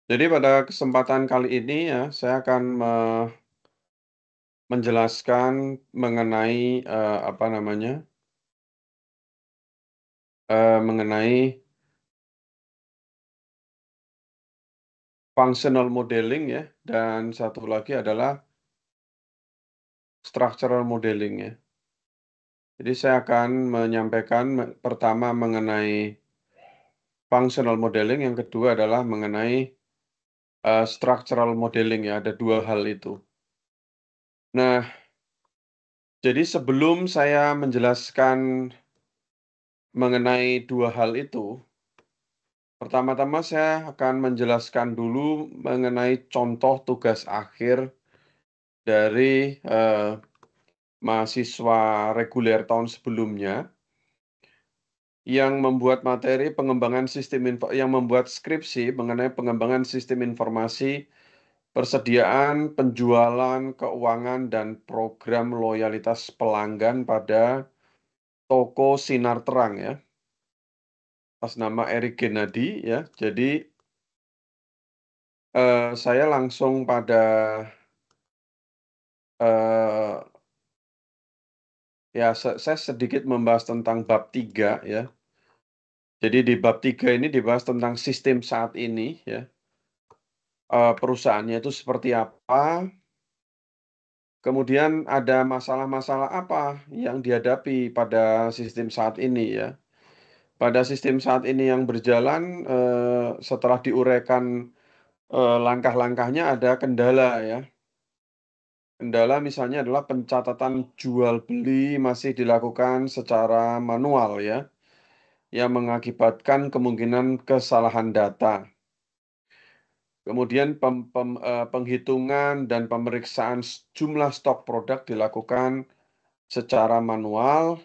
Jadi pada kesempatan kali ini ya, saya akan menjelaskan mengenai, mengenai functional modeling ya, dan satu lagi adalah structural modeling ya. Jadi saya akan menyampaikan pertama mengenai functional modeling, yang kedua adalah mengenai, structural modeling ya, ada 2 hal itu. Nah, jadi sebelum saya menjelaskan mengenai 2 hal itu, pertama-tama saya akan menjelaskan dulu mengenai contoh tugas akhir dari, mahasiswa reguler tahun sebelumnya, yang membuat materi pengembangan yang membuat skripsi mengenai pengembangan sistem informasi, persediaan, penjualan, keuangan, dan program loyalitas pelanggan pada toko Sinar Terang ya, atas nama Erik Genadi ya. Jadi, saya langsung pada, eee, ya saya sedikit membahas tentang bab 3 ya. Jadi di bab 3 ini dibahas tentang sistem saat ini ya, perusahaannya itu seperti apa, kemudian ada masalah-masalah apa yang dihadapi pada sistem saat ini ya. Pada sistem saat ini yang berjalan, setelah diuraikan, langkah-langkahnya, ada kendala ya. Kendala misalnya adalah pencatatan jual beli masih dilakukan secara manual ya, yang mengakibatkan kemungkinan kesalahan data. Kemudian penghitungan dan pemeriksaan jumlah stok produk dilakukan secara manual,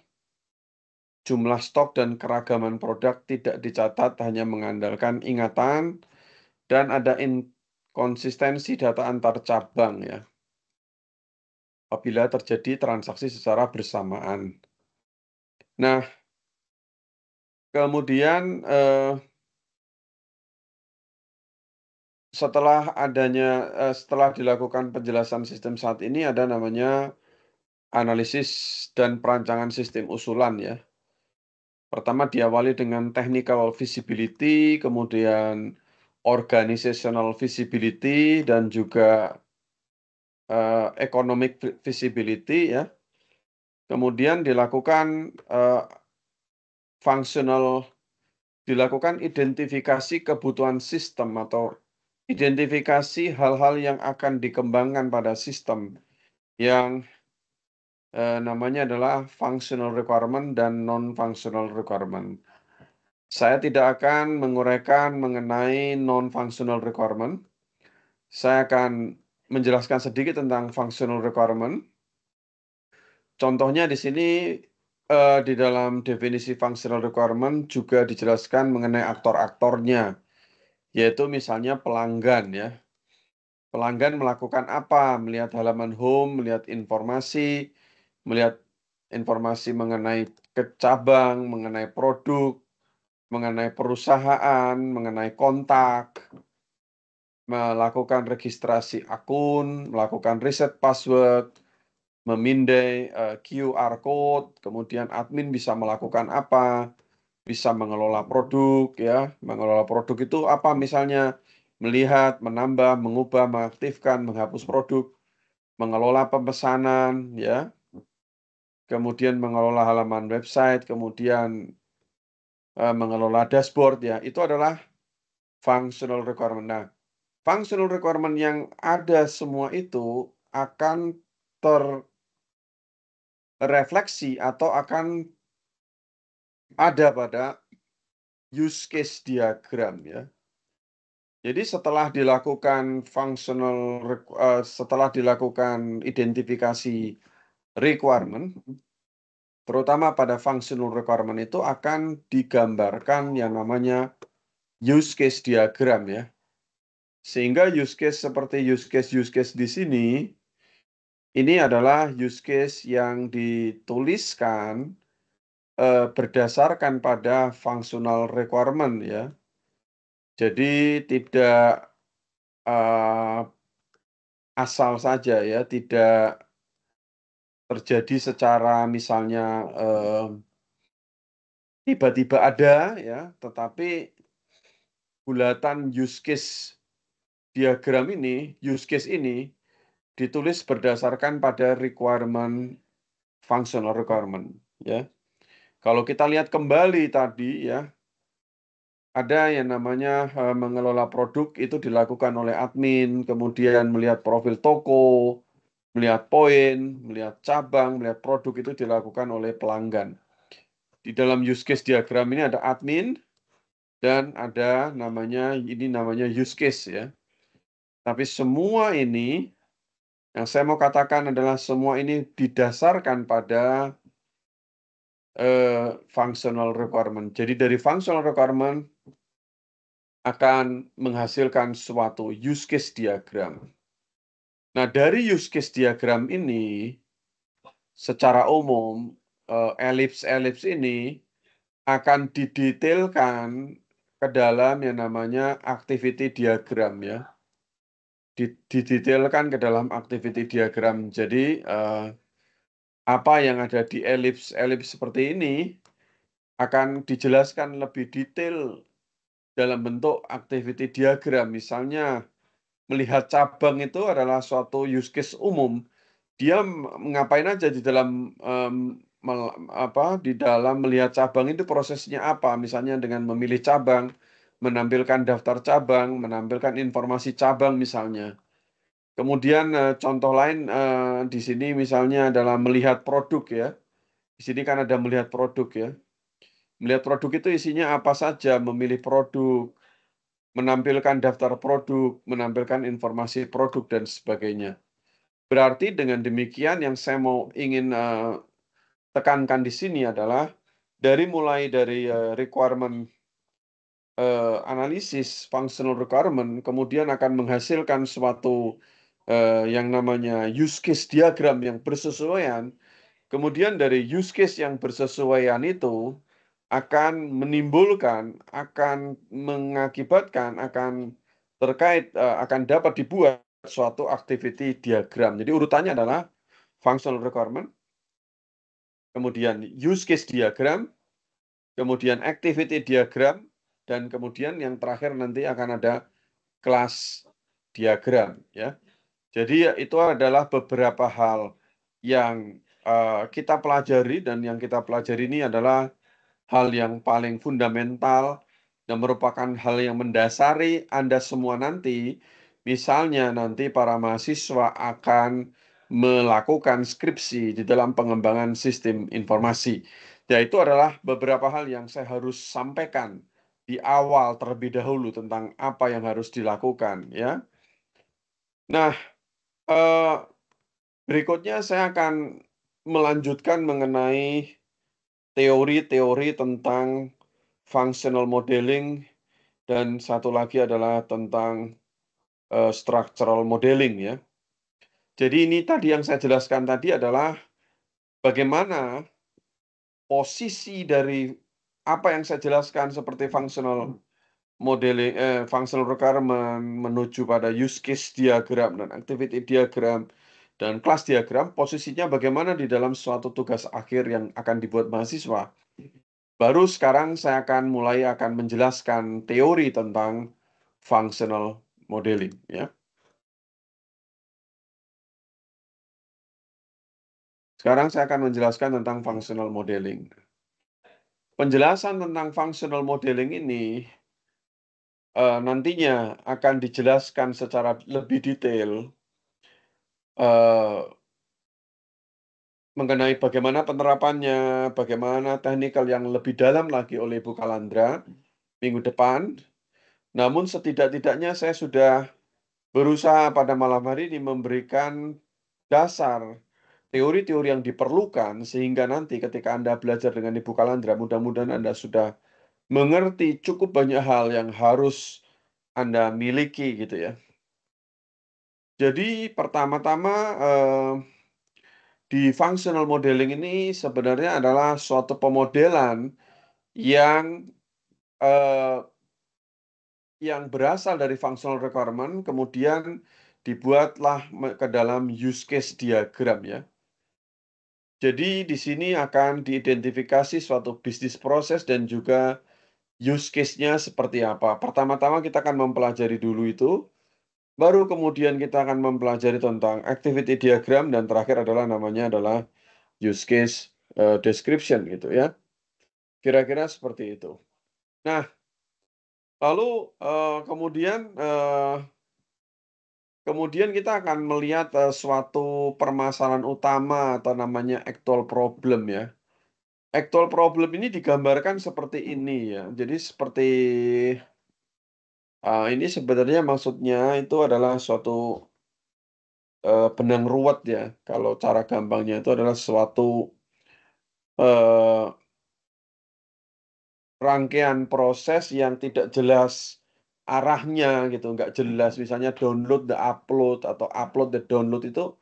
jumlah stok dan keragaman produk tidak dicatat, hanya mengandalkan ingatan, dan ada inkonsistensi data antar cabang ya, apabila terjadi transaksi secara bersamaan. Nah, kemudian, setelah dilakukan penjelasan sistem saat ini, ada namanya analisis dan perancangan sistem usulan ya. Pertama diawali dengan technical feasibility, kemudian organizational feasibility, dan juga, economic feasibility ya. Kemudian functional dilakukan identifikasi kebutuhan sistem atau identifikasi hal-hal yang akan dikembangkan pada sistem yang, namanya adalah functional requirement dan non-functional requirement. Saya tidak akan menguraikan mengenai non-functional requirement. Saya akan menjelaskan sedikit tentang functional requirement. Contohnya di sini, di dalam definisi functional requirement juga dijelaskan mengenai aktor-aktornya, yaitu misalnya pelanggan ya. Pelanggan melakukan apa? Melihat halaman home, melihat informasi mengenai cabang, mengenai produk, mengenai perusahaan, mengenai kontak, melakukan registrasi akun, melakukan reset password, memindai, QR code, kemudian admin bisa melakukan apa, bisa mengelola produk ya. Mengelola produk itu apa misalnya? Melihat, menambah, mengubah, mengaktifkan, menghapus produk, mengelola pemesanan ya, kemudian mengelola halaman website, kemudian, mengelola dashboard ya, itu adalah functional requirement. Nah, functional requirement yang ada semua itu akan terrefleksi atau akan ada pada use case diagram ya. Jadi setelah dilakukan identifikasi requirement, terutama pada functional requirement itu akan digambarkan yang namanya use case diagram ya. Sehingga use case di sini, ini adalah use case yang dituliskan, berdasarkan pada functional requirement ya. Jadi tidak asal saja ya, tidak terjadi secara misalnya, tiba-tiba ada ya, tetapi bulatan use case diagram ini, use case ini ditulis berdasarkan pada requirement, functional requirement ya. Kalau kita lihat kembali tadi ya, ada yang namanya, mengelola produk itu dilakukan oleh admin, kemudian melihat profil toko, melihat poin, melihat cabang, melihat produk itu dilakukan oleh pelanggan. Di dalam use case diagram ini ada admin dan ada namanya use case ya. Tapi semua ini yang saya mau katakan adalah semua ini didasarkan pada functional requirement. Jadi dari functional requirement akan menghasilkan suatu use case diagram. Nah, dari use case diagram ini secara umum elips-elips ini akan didetailkan ke dalam yang namanya activity diagram ya. Didetailkan ke dalam activity diagram. Jadi apa yang ada di elips-elips seperti ini akan dijelaskan lebih detail dalam bentuk activity diagram. Misalnya melihat cabang itu adalah suatu use case umum. Dia ngapain aja di dalam di dalam melihat cabang itu prosesnya apa? Misalnya dengan memilih cabang, menampilkan daftar cabang, menampilkan informasi cabang misalnya. Kemudian contoh lain di sini misalnya adalah melihat produk ya. Di sini kan ada melihat produk ya. Melihat produk itu isinya apa saja, memilih produk, menampilkan daftar produk, menampilkan informasi produk dan sebagainya. Berarti dengan demikian yang saya ingin tekankan di sini adalah mulai dari requirement analisis, functional requirement, kemudian akan menghasilkan suatu yang namanya use case diagram yang bersesuaian. Kemudian dari use case yang bersesuaian itu akan menimbulkan, akan mengakibatkan, akan terkait, akan dapat dibuat suatu activity diagram. Jadi urutannya adalah functional requirement, kemudian use case diagram, kemudian activity diagram, dan kemudian yang terakhir nanti akan ada class diagram ya. Jadi itu adalah beberapa hal yang kita pelajari, dan yang kita pelajari ini adalah hal yang paling fundamental dan merupakan hal yang mendasari Anda semua nanti. Misalnya nanti para mahasiswa akan melakukan skripsi di dalam pengembangan sistem informasi. Ya, itu adalah beberapa hal yang saya harus sampaikan di awal terlebih dahulu tentang apa yang harus dilakukan ya. Nah, berikutnya saya akan melanjutkan mengenai teori-teori tentang functional modeling, dan satu lagi adalah tentang structural modeling ya. Jadi ini tadi yang saya jelaskan tadi adalah bagaimana posisi dari apa yang saya jelaskan seperti functional modeling, functional requirement menuju pada use case diagram dan activity diagram dan class diagram, posisinya bagaimana di dalam suatu tugas akhir yang akan dibuat mahasiswa. Baru sekarang saya akan menjelaskan teori tentang functional modeling ya. Sekarang saya akan menjelaskan tentang functional modeling. Penjelasan tentang functional modeling ini nantinya akan dijelaskan secara lebih detail mengenai bagaimana penerapannya, bagaimana teknikal yang lebih dalam lagi oleh Ibu Kalandra minggu depan. Namun setidak-tidaknya saya sudah berusaha pada malam hari ini memberikan dasar teori-teori yang diperlukan sehingga nanti ketika Anda belajar dengan Ibu Kalandra, mudah-mudahan Anda sudah mengerti cukup banyak hal yang harus Anda miliki gitu ya. Jadi pertama-tama di functional modeling ini sebenarnya adalah suatu pemodelan yang yang berasal dari functional requirement kemudian dibuatlah ke dalam use case diagram ya. Jadi di sini akan diidentifikasi suatu bisnis proses dan juga use case-nya seperti apa. Pertama-tama kita akan mempelajari dulu itu, baru kemudian kita akan mempelajari tentang activity diagram dan terakhir adalah namanya adalah use case description gitu ya. Kira-kira seperti itu. Nah, lalu kemudian kita akan melihat suatu permasalahan utama atau namanya actual problem ya. Actual problem ini digambarkan seperti ini ya. Jadi seperti ini sebenarnya maksudnya itu adalah suatu benang ruwet ya. Kalau cara gampangnya itu adalah suatu eh, rangkaian proses yang tidak jelas arahnya gitu, nggak jelas. Misalnya download the upload atau upload the download itu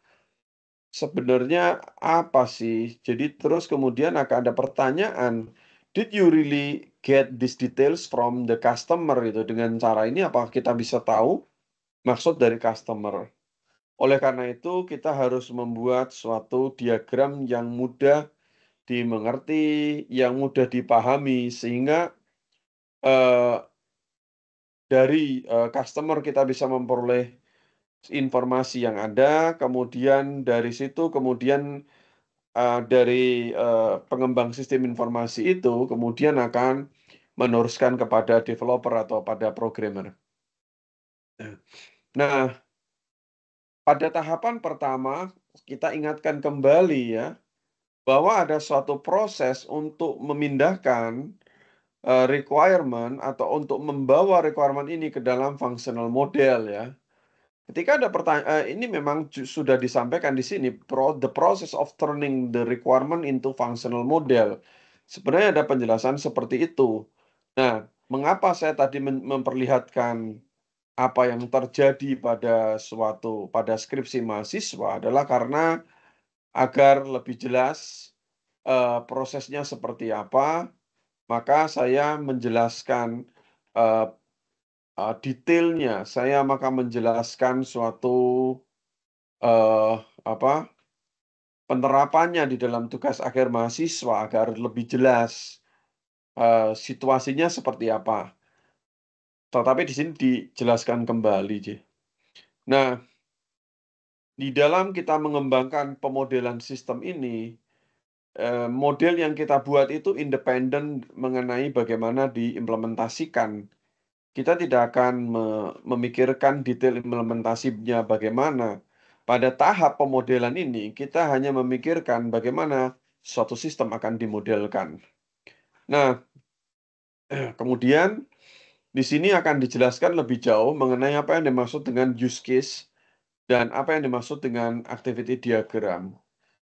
sebenarnya apa sih? Jadi terus kemudian akan ada pertanyaan, did you really get these details from the customer gitu? Dengan cara ini apakah kita bisa tahu maksud dari customer? Oleh karena itu kita harus membuat suatu diagram yang mudah dimengerti, yang mudah dipahami sehingga eh, dari customer kita bisa memperoleh informasi yang ada, kemudian dari situ kemudian dari pengembang sistem informasi itu kemudian akan meneruskan kepada developer atau pada programmer. Nah, pada tahapan pertama kita ingatkan kembali ya bahwa ada suatu proses untuk memindahkan requirement atau untuk membawa requirement ini ke dalam functional model ya. Ketika ada pertanyaan, ini memang sudah disampaikan di sini, the process of turning the requirement into functional model. Sebenarnya ada penjelasan seperti itu. Nah, mengapa saya tadi memperlihatkan apa yang terjadi pada skripsi mahasiswa adalah karena agar lebih jelas prosesnya seperti apa, maka saya menjelaskan eh, detailnya. Saya maka menjelaskan suatu eh, apa penerapannya di dalam tugas akhir mahasiswa agar lebih jelas situasinya seperti apa. Tetapi di sini dijelaskan kembali, J. Nah, di dalam kita mengembangkan pemodelan sistem ini, model yang kita buat itu independen mengenai bagaimana diimplementasikan. Kita tidak akan memikirkan detail implementasinya bagaimana. Pada tahap pemodelan ini, kita hanya memikirkan bagaimana suatu sistem akan dimodelkan. Nah, kemudian di sini akan dijelaskan lebih jauh mengenai apa yang dimaksud dengan use case dan apa yang dimaksud dengan activity diagram.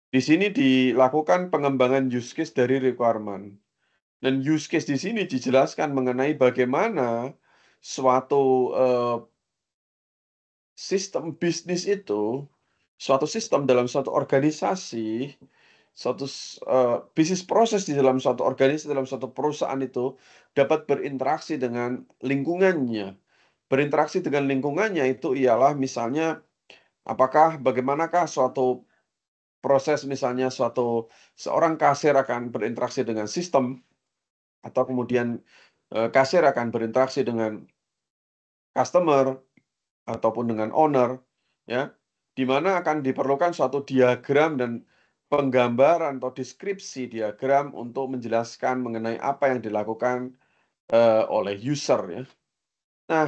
Di sini dilakukan pengembangan use case dari requirement. Dan use case di sini dijelaskan mengenai bagaimana suatu sistem bisnis itu, suatu sistem dalam suatu organisasi, bisnis proses di dalam suatu organisasi, dalam suatu perusahaan itu dapat berinteraksi dengan lingkungannya. Berinteraksi dengan lingkungannya itu ialah misalnya bagaimanakah suatu proses misalnya seorang kasir akan berinteraksi dengan sistem atau kemudian kasir akan berinteraksi dengan customer ataupun dengan owner, ya, di mana akan diperlukan suatu diagram dan penggambaran atau deskripsi diagram untuk menjelaskan mengenai apa yang dilakukan oleh user, ya. Nah,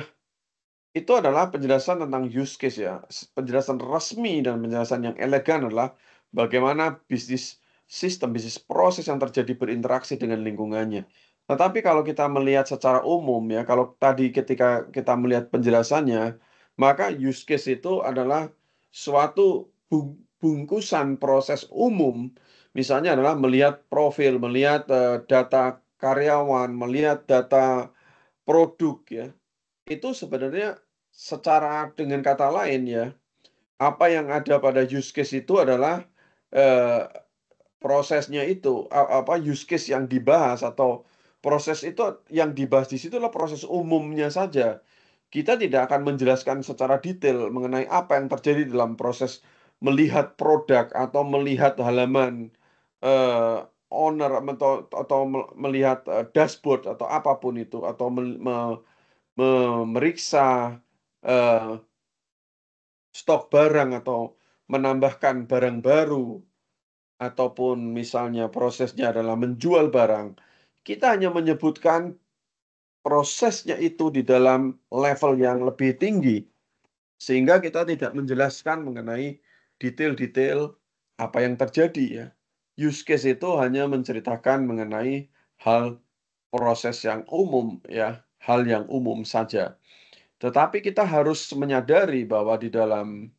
itu adalah penjelasan tentang use case ya. Penjelasan resmi dan penjelasan yang elegan adalah bagaimana bisnis proses yang terjadi berinteraksi dengan lingkungannya. Tetapi kalau kita melihat secara umum ya, kalau tadi ketika kita melihat penjelasannya, maka use case itu adalah suatu bungkusan proses umum. Misalnya adalah melihat profil, melihat data karyawan, melihat data produk ya. Itu sebenarnya secara dengan kata lain ya, apa yang ada pada use case itu adalah prosesnya itu, use case yang dibahas atau proses itu yang dibahas di situ adalah proses umumnya saja. Kita tidak akan menjelaskan secara detail mengenai apa yang terjadi dalam proses melihat produk atau melihat halaman, owner atau melihat, dashboard atau apapun itu, atau memeriksa, eee, stok barang atau menambahkan barang baru, ataupun misalnya prosesnya adalah menjual barang. Kita hanya menyebutkan prosesnya itu di dalam level yang lebih tinggi, sehingga kita tidak menjelaskan mengenai detail-detail apa yang terjadi ya. Use case itu hanya menceritakan mengenai hal proses yang umum ya, hal yang umum saja. Tetapi kita harus menyadari bahwa di dalam,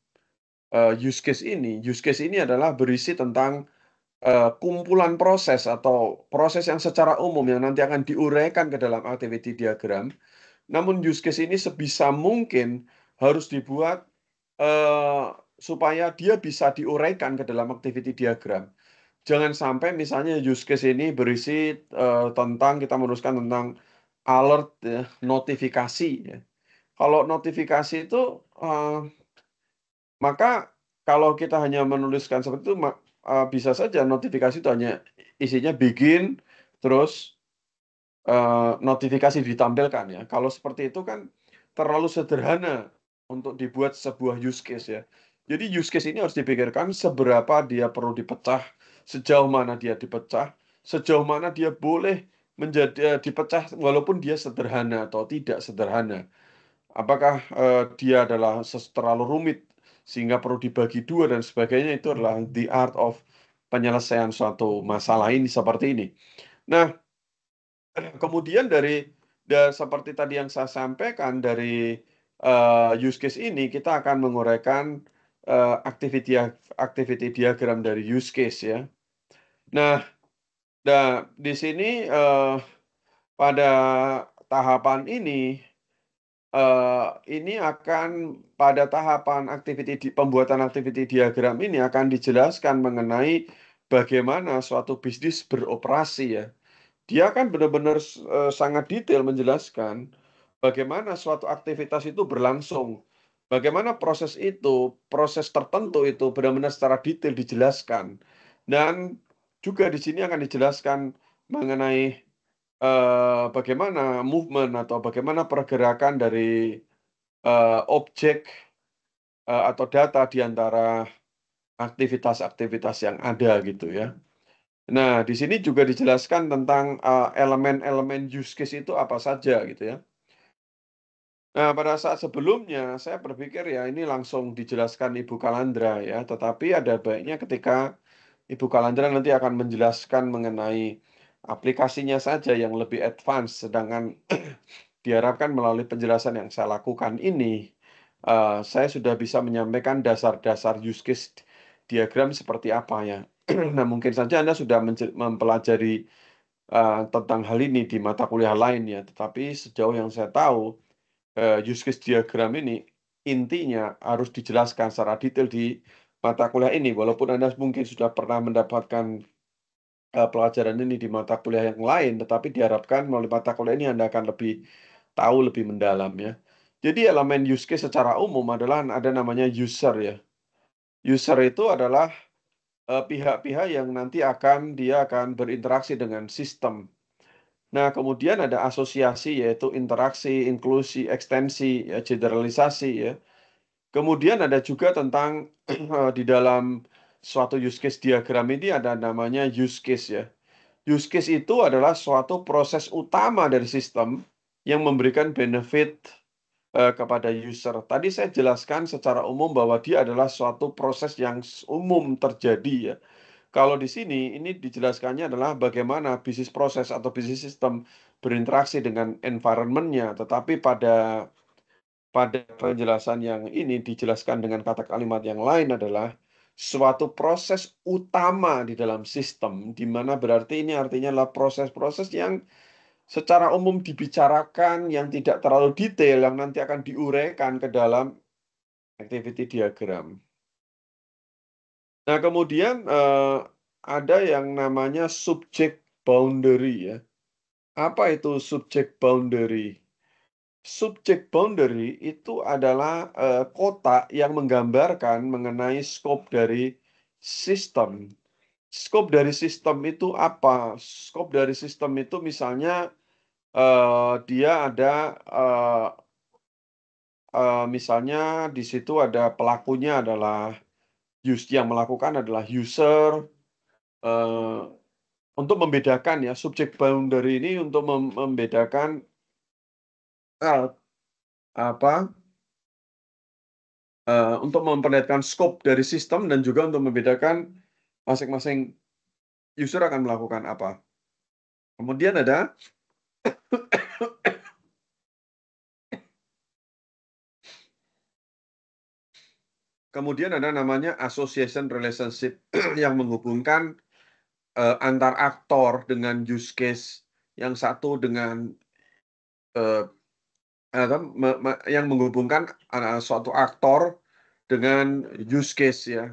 use case ini adalah berisi tentang, kumpulan proses atau proses yang secara umum yang nanti akan diuraikan ke dalam activity diagram. Namun use case ini sebisa mungkin harus dibuat, supaya dia bisa diuraikan ke dalam activity diagram. Jangan sampai misalnya use case ini berisi, tentang kita meneruskan tentang alert ya, notifikasi ya. Kalau notifikasi itu, maka kalau kita hanya menuliskan seperti itu bisa saja notifikasi itu hanya isinya begin, terus notifikasi ditampilkan ya. Kalau seperti itu kan terlalu sederhana untuk dibuat sebuah use case ya. Jadi use case ini harus dipikirkan seberapa dia perlu dipecah, sejauh mana dia dipecah, sejauh mana dia boleh menjadi dipecah walaupun dia sederhana atau tidak sederhana. Apakah, dia adalah terlalu rumit sehingga perlu dibagi 2 dan sebagainya, itu adalah the art of penyelesaian suatu masalah ini seperti ini. Nah, kemudian seperti tadi yang saya sampaikan dari, use case ini kita akan menguraikan, activity diagram dari use case ya. Nah di sini, pada tahapan ini akan pada tahapan pembuatan activity diagram ini akan dijelaskan mengenai bagaimana suatu bisnis beroperasi ya. Dia kan benar-benar sangat detail menjelaskan bagaimana suatu aktivitas itu berlangsung. Bagaimana proses tertentu itu benar-benar secara detail dijelaskan. Dan juga di sini akan dijelaskan mengenai, bagaimana movement atau bagaimana pergerakan dari, objek, atau data di antara aktivitas-aktivitas yang ada gitu ya. Nah, di sini juga dijelaskan tentang, elemen-elemen use case itu apa saja gitu ya. Nah, pada saat sebelumnya saya berpikir ya ini langsung dijelaskan Ibu Kalandra ya, tetapi ada baiknya ketika Ibu Kalandra nanti akan menjelaskan mengenai aplikasinya saja yang lebih advance, sedangkan diharapkan melalui penjelasan yang saya lakukan ini, saya sudah bisa menyampaikan dasar-dasar use case diagram seperti apa ya. Nah, mungkin saja Anda sudah mempelajari, tentang hal ini di mata kuliah lain ya, tetapi sejauh yang saya tahu, use case diagram ini intinya harus dijelaskan secara detail di mata kuliah ini, walaupun Anda mungkin sudah pernah mendapatkan, pelajaran ini di mata kuliah yang lain, tetapi diharapkan melalui mata kuliah ini Anda akan lebih tahu lebih mendalam ya. Jadi elemen use case secara umum adalah ada namanya user ya. User itu adalah, pihak-pihak yang nanti dia akan berinteraksi dengan sistem. Nah, kemudian ada asosiasi yaitu interaksi, inklusi, ekstensi, ya generalisasi ya. Kemudian ada juga tentang di dalam suatu use case diagram ini ada namanya use case ya. Use case itu adalah suatu proses utama dari sistem yang memberikan benefit, kepada user. Tadi saya jelaskan secara umum bahwa dia adalah suatu proses yang umum terjadi ya. Kalau di sini, ini dijelaskannya adalah bagaimana bisnis proses atau bisnis sistem berinteraksi dengan environment-nya, tetapi pada penjelasan yang ini dijelaskan dengan kata kalimat yang lain adalah suatu proses utama di dalam sistem, di mana berarti ini artinya adalah proses-proses yang secara umum dibicarakan, yang tidak terlalu detail, yang nanti akan diuraikan ke dalam activity diagram. Nah, kemudian, ada yang namanya subject boundary ya. Apa itu subject boundary? Subject boundary itu adalah kotak yang menggambarkan mengenai scope dari sistem. Scope dari sistem itu apa? Scope dari sistem itu misalnya dia ada misalnya di situ ada pelakunya adalah yang melakukan adalah user. eh, untuk membedakan ya, subject boundary ini untuk membedakan eh, apa untuk memperlihatkan scope dari sistem dan juga untuk membedakan masing-masing user akan melakukan apa. Kemudian ada namanya association relationship yang menghubungkan antar aktor dengan use case yang satu dengan eh, yang menghubungkan suatu aktor dengan use case ya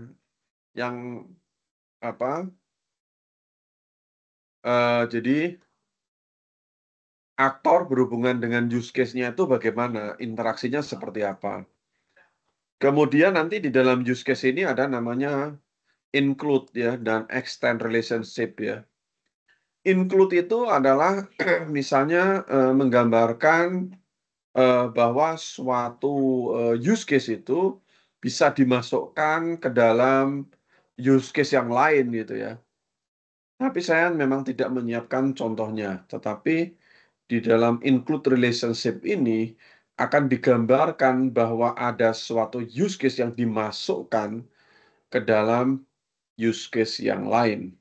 yang apa jadi aktor berhubungan dengan use case-nya itu bagaimana, interaksinya seperti apa. Kemudian nanti di dalam use case ini ada namanya include ya dan extend relationship ya. Include itu adalah misalnya menggambarkan bahwa suatu use case itu bisa dimasukkan ke dalam use case yang lain gitu ya. Tapi saya memang tidak menyiapkan contohnya, tetapi di dalam include relationship ini akan digambarkan bahwa ada suatu use case yang dimasukkan ke dalam use case yang lain.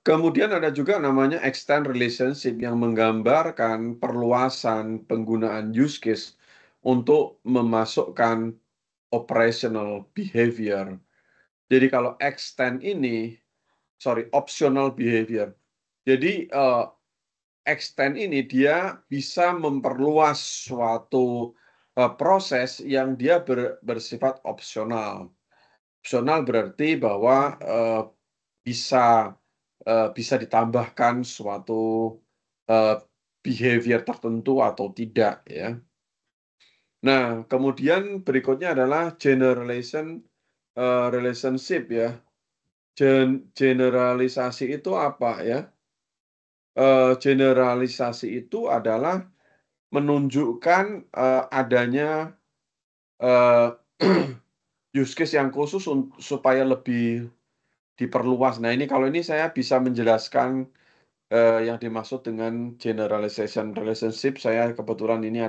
Kemudian ada juga namanya extend relationship yang menggambarkan perluasan penggunaan use case untuk memasukkan operational behavior. Jadi kalau extend ini, optional behavior. Jadi extend ini dia bisa memperluas suatu proses yang dia bersifat opsional. Opsional berarti bahwa bisa bisa ditambahkan suatu uh, behavior tertentu atau tidak ya. Nah, kemudian berikutnya adalah relationship ya. Generalisasi itu apa ya? Generalisasi itu adalah menunjukkan adanya uh, use case yang khusus supaya lebih diperluas. Nah, ini kalau ini saya bisa menjelaskan yang dimaksud dengan generalization relationship. Saya kebetulan ini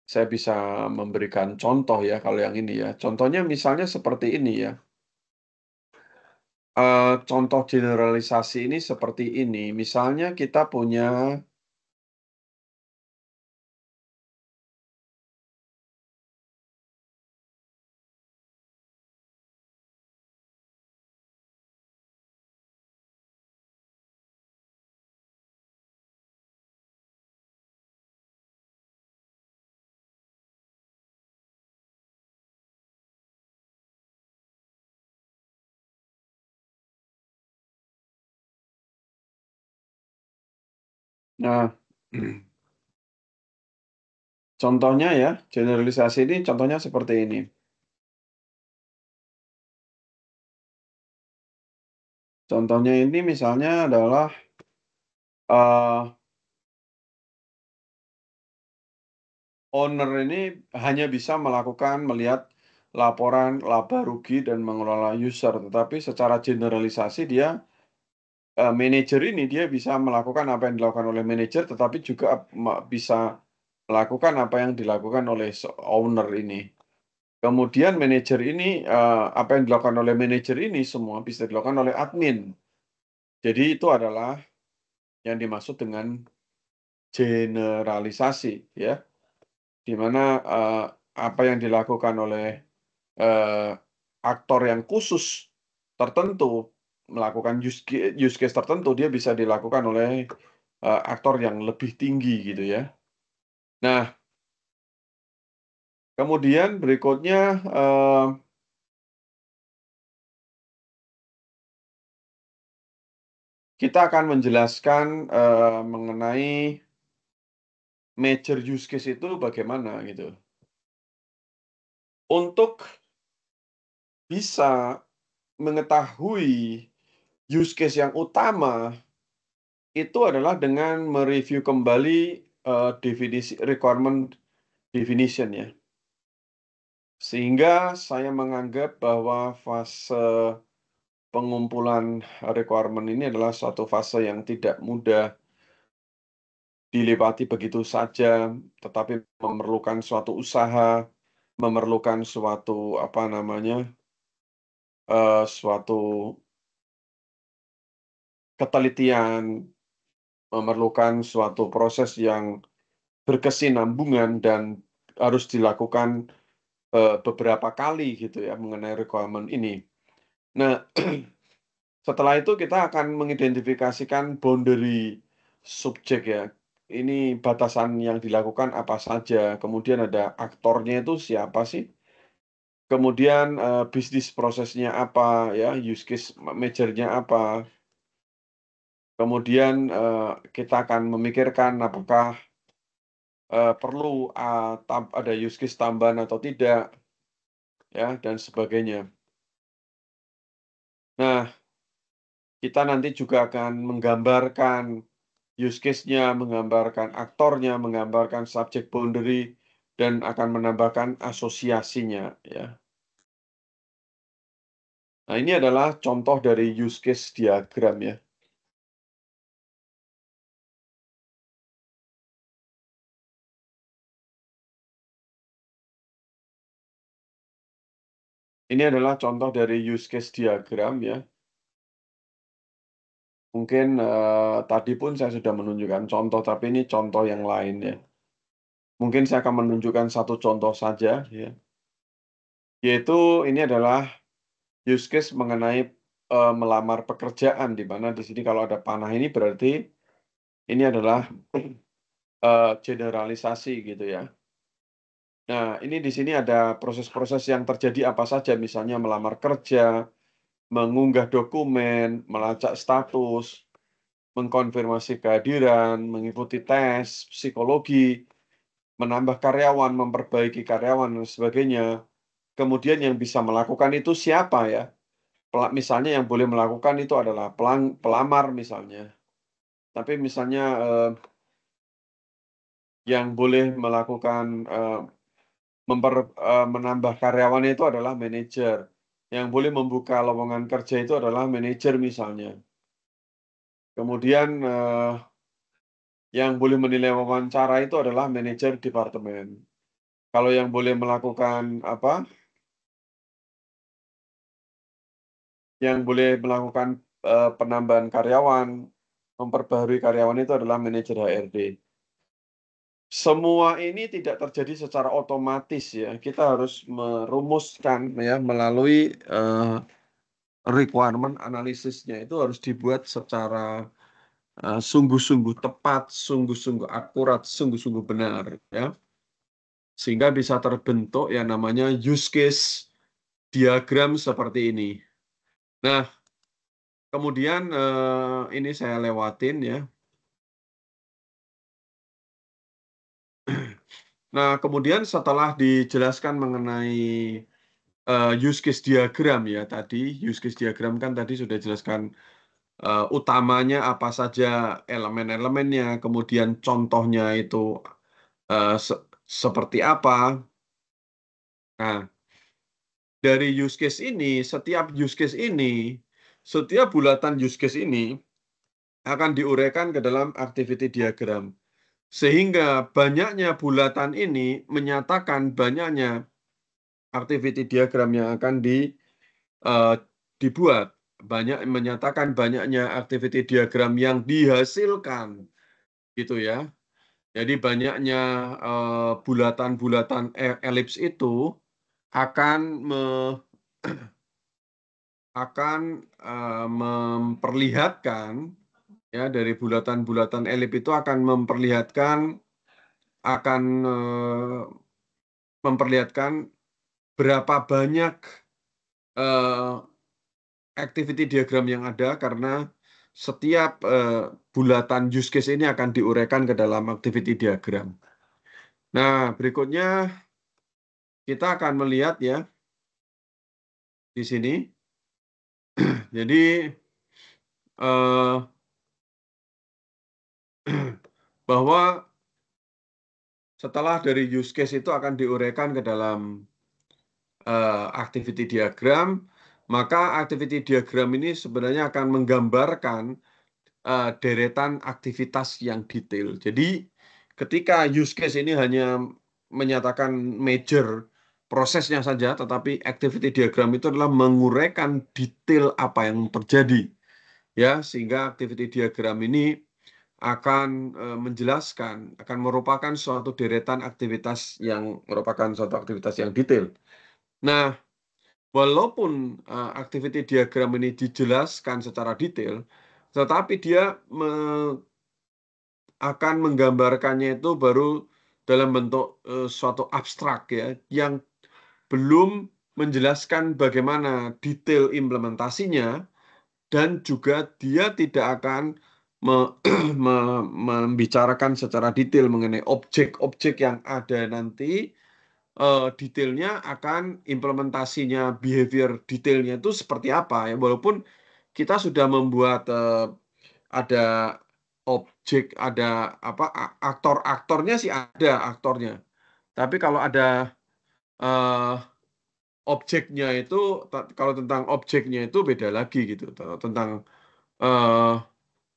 saya bisa memberikan contoh ya kalau yang ini ya. Contohnya misalnya seperti ini ya. Contoh generalisasi ini seperti ini. Misalnya kita punya nah contohnya ya, generalisasi ini contohnya seperti ini. Contohnya ini misalnya adalah uh, owner ini hanya bisa melihat laporan laba rugi dan mengelola user, tetapi secara generalisasi dia manajer ini dia bisa melakukan apa yang dilakukan oleh manajer, tetapi juga bisa melakukan apa yang dilakukan oleh owner ini. Kemudian manajer ini apa yang dilakukan oleh manajer ini semua bisa dilakukan oleh admin. Jadi itu adalah yang dimaksud dengan generalisasi ya, di mana apa yang dilakukan oleh eh, aktor yang khusus tertentu melakukan use case tertentu dia bisa dilakukan oleh aktor yang lebih tinggi gitu ya. Nah, kemudian berikutnya kita akan menjelaskan mengenai major use case itu bagaimana gitu. Untuk bisa mengetahui use case yang utama, itu adalah dengan mereview kembali definisi requirement definition ya. Sehingga saya menganggap bahwa fase pengumpulan requirement ini adalah suatu fase yang tidak mudah dilewati begitu saja, tetapi memerlukan suatu usaha, memerlukan suatu apa namanya, suatu ketelitian, memerlukan suatu proses yang berkesinambungan dan harus dilakukan beberapa kali gitu ya mengenai requirement ini. Nah, setelah itu kita akan mengidentifikasikan boundary subjek ya. Ini batasan yang dilakukan apa saja, kemudian ada aktornya itu siapa sih? Kemudian bisnis prosesnya apa ya, use case major-nya apa. Kemudian kita akan memikirkan apakah perlu ada use case tambahan atau tidak ya dan sebagainya. Nah, kita nanti juga akan menggambarkan use case-nya, menggambarkan aktornya, menggambarkan subject boundary, dan akan menambahkan asosiasinya ya. Nah, ini adalah contoh dari use case diagram ya. Ini adalah contoh dari use case diagram ya. Mungkin tadi pun saya sudah menunjukkan contoh, tapi ini contoh yang lain ya. Mungkin saya akan menunjukkan satu contoh saja ya. Yaitu ini adalah use case mengenai melamar pekerjaan, di mana di sini kalau ada panah ini berarti ini adalah generalisasi gitu ya. Nah, ini di sini ada proses-proses yang terjadi apa saja, misalnya melamar kerja, mengunggah dokumen, melacak status, mengkonfirmasi kehadiran, mengikuti tes psikologi, menambah karyawan, memperbaiki karyawan, dan sebagainya. Kemudian yang bisa melakukan itu siapa ya? Misalnya yang boleh melakukan itu adalah pelamar misalnya. Tapi misalnya yang boleh melakukan menambah karyawan itu adalah manajer. Yang boleh membuka lowongan kerja itu adalah manajer misalnya. Kemudian yang boleh menilai wawancara itu adalah manajer departemen. Kalau yang boleh melakukan apa? Yang boleh melakukan penambahan karyawan, memperbaharui karyawan itu adalah manajer HRD. Semua ini tidak terjadi secara otomatis ya. Kita harus merumuskan ya melalui requirement analisisnya itu harus dibuat secara sungguh-sungguh tepat, sungguh-sungguh akurat, sungguh-sungguh benar ya. Sehingga bisa terbentuk yang namanya use case diagram seperti ini. Nah, kemudian ini saya lewatin ya. Nah, kemudian setelah dijelaskan mengenai use case diagram ya tadi, use case diagram kan tadi sudah jelaskan utamanya apa saja elemen-elemennya, kemudian contohnya itu seperti apa. Nah, dari use case ini, setiap bulatan use case ini akan diuraikan ke dalam activity diagram. Sehingga banyaknya bulatan ini menyatakan banyaknya activity diagram yang akan dibuat. Menyatakan banyaknya activity diagram yang dihasilkan. Gitu ya. Jadi banyaknya bulatan-bulatan elips itu akan memperlihatkan ya dari bulatan-bulatan elip itu akan akan memperlihatkan berapa banyak activity diagram yang ada karena setiap bulatan use case ini akan diuraikan ke dalam activity diagram. Nah, berikutnya kita akan melihat ya di sini. Jadi bahwa setelah dari use case itu akan diuraikan ke dalam activity diagram, maka activity diagram ini sebenarnya akan menggambarkan deretan aktivitas yang detail. Jadi ketika use case ini hanya menyatakan major prosesnya saja, tetapi activity diagram itu adalah menguraikan detail apa yang terjadi, ya, sehingga activity diagram ini akan menjelaskan, akan merupakan suatu deretan aktivitas yang merupakan suatu aktivitas yang detail. Nah, walaupun activity diagram ini dijelaskan secara detail, tetapi dia akan menggambarkannya itu baru dalam bentuk suatu abstrak ya, yang belum menjelaskan bagaimana detail implementasinya, dan juga dia tidak akan membicarakan secara detail mengenai objek-objek yang ada nanti. Detailnya akan implementasinya, behavior detailnya itu seperti apa ya, walaupun kita sudah membuat ada objek, ada apa, aktor-aktornya sih ada aktornya, tapi kalau ada objeknya itu, kalau tentang objeknya itu beda lagi gitu. Tentang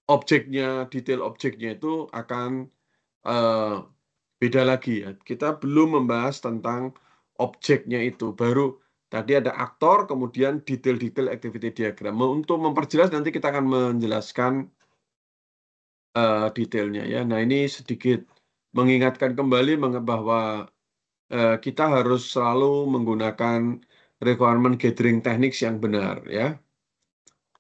objeknya, detail objeknya itu akan beda lagi ya. Kita belum membahas tentang objeknya itu. Baru tadi ada aktor, kemudian detail-detail activity diagram. Untuk memperjelas nanti kita akan menjelaskan detailnya ya. Nah, ini sedikit mengingatkan kembali bahwa kita harus selalu menggunakan requirement gathering techniques yang benar ya.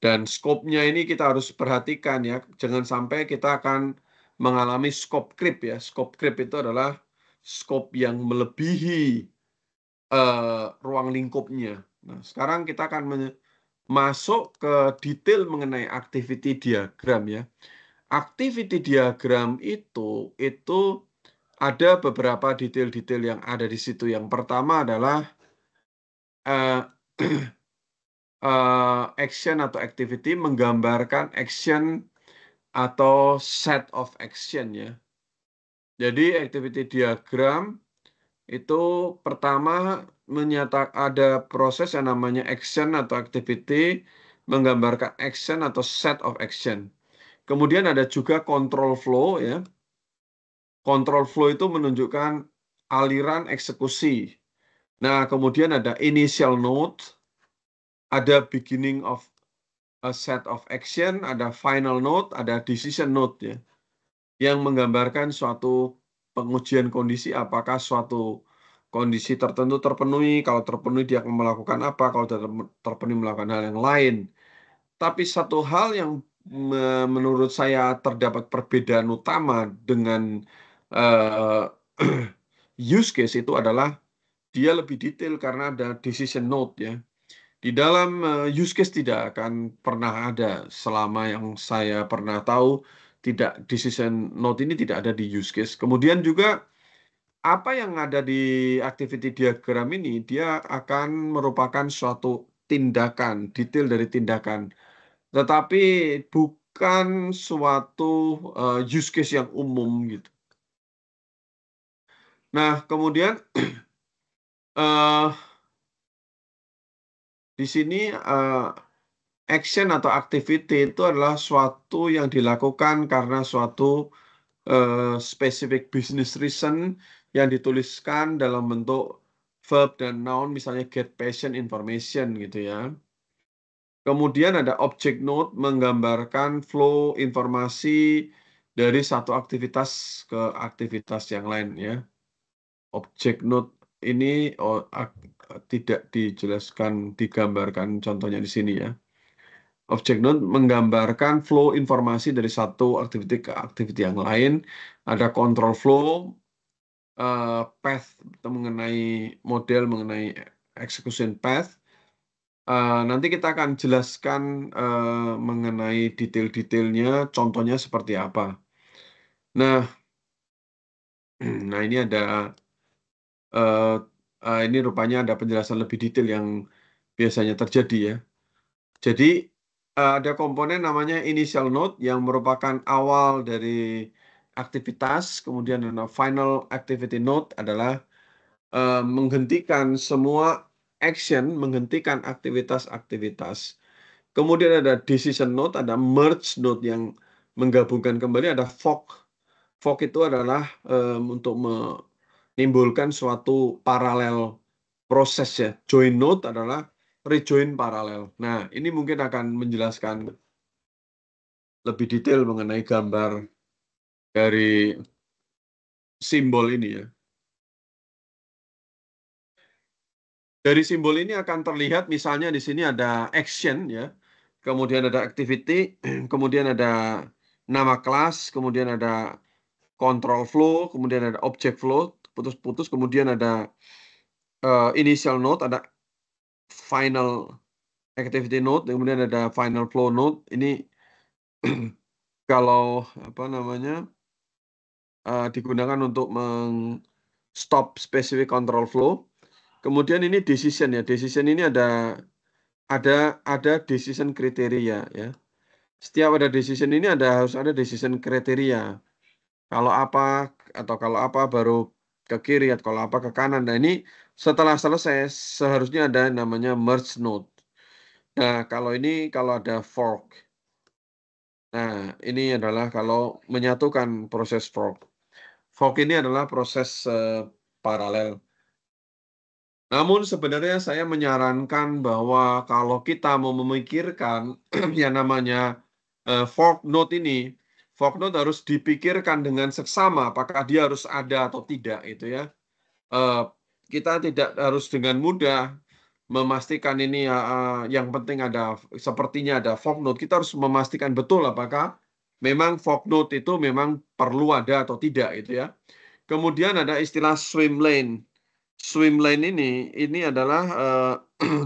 Dan scope-nya ini kita harus perhatikan ya. Jangan sampai kita akan mengalami scope creep ya. Scope creep itu adalah scope yang melebihi ruang lingkupnya. Nah, sekarang kita akan masuk ke detail mengenai activity diagram ya. Activity diagram itu ada beberapa detail-detail yang ada di situ. Yang pertama adalah action atau activity menggambarkan action atau set of action ya. Jadi activity diagram itu pertama ada proses yang namanya action atau activity menggambarkan action atau set of action. Kemudian ada juga control flow ya. Control flow itu menunjukkan aliran eksekusi. Nah, kemudian ada initial node, ada beginning of a set of action, ada final node, ada decision node ya. Yang menggambarkan suatu pengujian kondisi, apakah suatu kondisi tertentu terpenuhi, kalau terpenuhi dia akan melakukan apa, kalau terpenuhi melakukan hal yang lain. Tapi satu hal yang menurut saya terdapat perbedaan utama dengan use case itu adalah dia lebih detail karena ada decision node ya. Di dalam use case tidak akan pernah ada, selama yang saya pernah tahu, tidak, decision node ini tidak ada di use case. Kemudian juga apa yang ada di activity diagram ini, dia akan merupakan suatu tindakan, detail dari tindakan. Tetapi bukan suatu use case yang umum gitu. Nah, kemudian di sini action atau activity itu adalah suatu yang dilakukan karena suatu specific business reason yang dituliskan dalam bentuk verb dan noun, misalnya get patient information gitu ya. Kemudian ada object node menggambarkan flow informasi dari satu aktivitas ke aktivitas yang lain ya. Object node ini tidak dijelaskan, digambarkan contohnya di sini ya. Object node menggambarkan flow informasi dari satu activity ke activity yang lain. Ada control flow, path mengenai model mengenai execution path. Nanti kita akan jelaskan mengenai detail-detailnya, contohnya seperti apa. Nah, nah ini ada ini rupanya ada penjelasan lebih detail yang biasanya terjadi ya. Jadi ada komponen namanya initial node yang merupakan awal dari aktivitas, kemudian ada final activity node adalah menghentikan semua action, menghentikan aktivitas-aktivitas. Kemudian ada decision node, ada merge node yang menggabungkan kembali, ada fork. Fork itu adalah untuk menimbulkan suatu paralel proses ya. Join node adalah rejoin paralel. Nah, ini mungkin akan menjelaskan lebih detail mengenai gambar dari simbol ini ya. Dari simbol ini akan terlihat misalnya di sini ada action ya, kemudian ada activity, kemudian ada nama kelas, kemudian ada control flow, kemudian ada object flow, putus-putus, kemudian ada initial node, ada final activity node, kemudian ada final flow node. Ini kalau apa namanya digunakan untuk stop specific control flow. Kemudian ini decision ya. Decision ini ada decision kriteria ya. Setiap ada decision ini harus ada decision kriteria. Kalau apa atau kalau apa baru ke kiri atau kalau apa ke kanan. Nah, ini setelah selesai seharusnya ada namanya merge node. Nah, kalau ada fork. Nah, ini adalah kalau menyatukan proses fork. Fork ini adalah proses paralel. Namun sebenarnya saya menyarankan bahwa kalau kita mau memikirkan yang namanya fork node ini, fork node harus dipikirkan dengan seksama apakah dia harus ada atau tidak itu ya. Kita tidak harus dengan mudah memastikan ini yang penting ada sepertinya ada fork node. Kita harus memastikan betul apakah memang fork node itu memang perlu ada atau tidak itu ya. Kemudian ada istilah swim lane. Swim lane ini adalah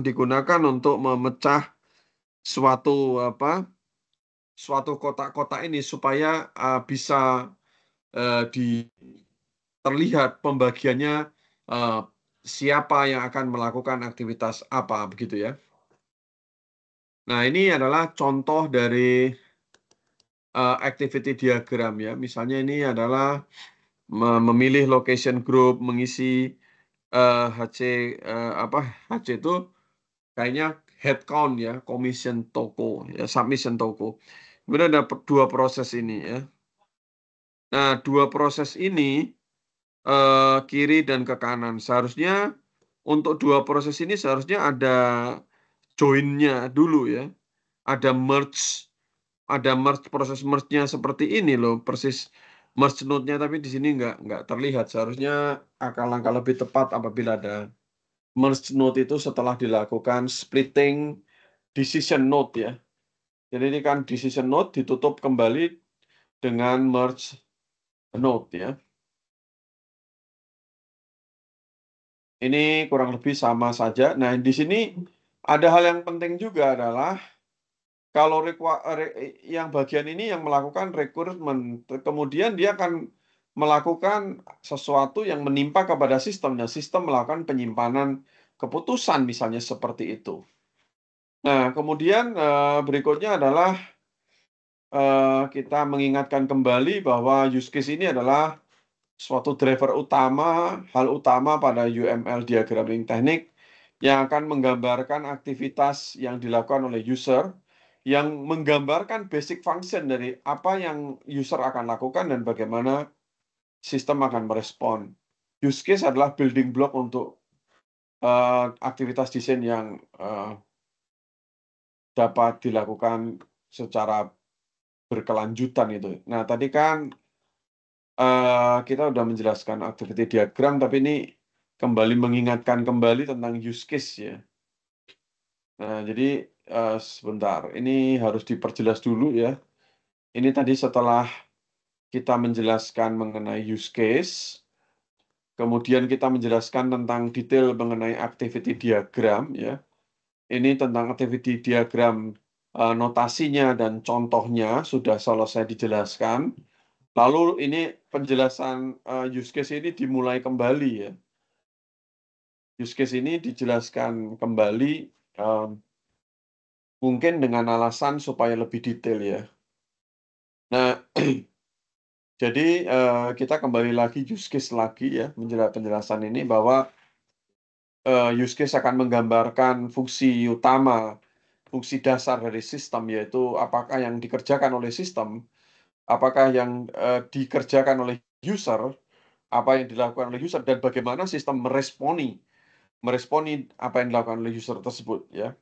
digunakan untuk memecah suatu kotak-kotak ini supaya bisa terlihat pembagiannya siapa yang akan melakukan aktivitas apa begitu ya. Nah, ini adalah contoh dari activity diagram ya. Misalnya ini adalah memilih location group, mengisi HC HC itu kayaknya head count ya, commission toko ya, submission toko. Kemudian ada dua proses ini ya. Nah, dua proses ini kiri dan ke kanan. Seharusnya untuk dua proses ini seharusnya ada join-nya dulu ya. Ada merge proses merge-nya seperti ini loh, persis merge node-nya tapi di sini nggak terlihat. Seharusnya akan langkah lebih tepat apabila ada merge node itu setelah dilakukan splitting decision node ya. Jadi ini kan decision node ditutup kembali dengan merge node ya. Ini kurang lebih sama saja. Nah, di sini ada hal yang penting juga adalah kalau yang bagian ini yang melakukan rekrutmen, kemudian dia akan melakukan sesuatu yang menimpa kepada sistemnya. Sistem melakukan penyimpanan keputusan misalnya seperti itu. Nah, kemudian berikutnya adalah kita mengingatkan kembali bahwa use case ini adalah suatu driver utama, hal utama pada UML diagramming teknik yang akan menggambarkan aktivitas yang dilakukan oleh user, yang menggambarkan basic function dari apa yang user akan lakukan dan bagaimana sistem akan merespon. Use case adalah building block untuk aktivitas desain yang dapat dilakukan secara berkelanjutan itu. Nah, tadi kan kita sudah menjelaskan activity diagram, tapi ini kembali mengingatkan kembali tentang use case ya. Nah, jadi sebentar, ini harus diperjelas dulu ya. Ini tadi setelah kita menjelaskan mengenai use case, kemudian kita menjelaskan tentang detail mengenai activity diagram ya. Ini tentang activity diagram, notasinya dan contohnya sudah selesai dijelaskan. Lalu ini penjelasan use case ini dimulai kembali ya. Use case ini dijelaskan kembali, mungkin dengan alasan supaya lebih detail ya. Nah, jadi kita kembali lagi use case lagi ya, penjelasan ini bahwa use case akan menggambarkan fungsi utama, fungsi dasar dari sistem, yaitu apakah yang dikerjakan oleh sistem, apakah yang dikerjakan oleh user, apa yang dilakukan oleh user, dan bagaimana sistem meresponi apa yang dilakukan oleh user tersebut ya.